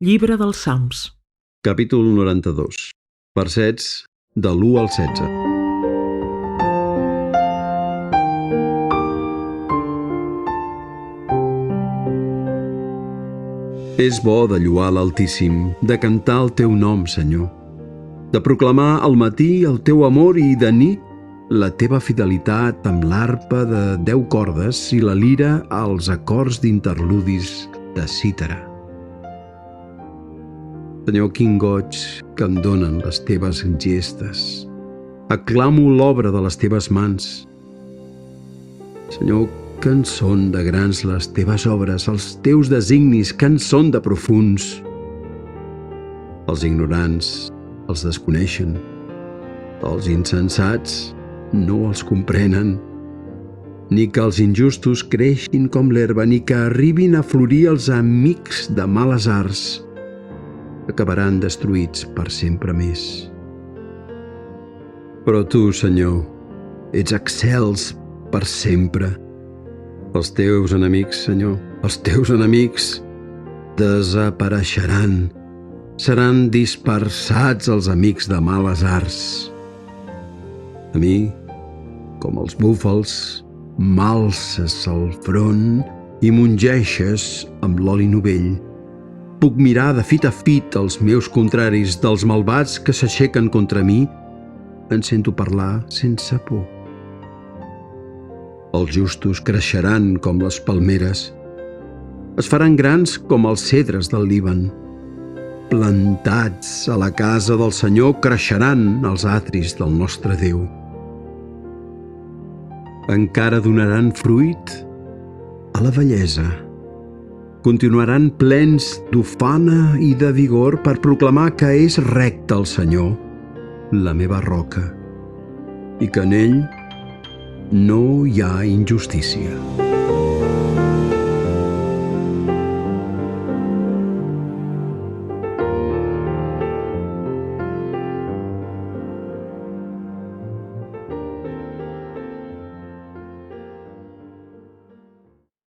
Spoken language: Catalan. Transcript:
Llibre dels Salms. Capítol 92. Versets de l'1 al 16. És bo de lloar l'Altíssim, de cantar el teu nom, Senyor, de proclamar al matí el teu amor i de nit la teva fidelitat amb l'arpa de 10 cordes i la lira als acords d'interludis de cítara. Senyor, quin goig que em donen les teves gestes. Aclamo l'obra de les teves mans. Senyor, que en són de grans les teves obres, els teus designis, que en són de profunds. Els ignorants els desconeixen, els insensats no els comprenen, ni que els injustos creixin com l'herba, ni que arribin a florir els amics de males arts, acabaran destruïts per sempre més. Però tu, Senyor, ets excels per sempre. Els teus enemics, Senyor, els teus enemics desapareixeran. Seran dispersats els amics de males arts. A mi, com els búfals, m'alces el front i m'ungeixes amb l'oli novell. Puc mirar de fit a fit els meus contraris, dels malvats que s'aixequen contra mi, en sento parlar sense por. Els justos creixeran com les palmeres, es faran grans com els cedres del Líban. Plantats a la casa del Senyor creixeran els atris del nostre Déu. Encara donaran fruit a la vellesa. Continuaran plens d'ufana i de vigor per proclamar que és recte el Senyor, la meva roca, i que en ell no hi ha injustícia.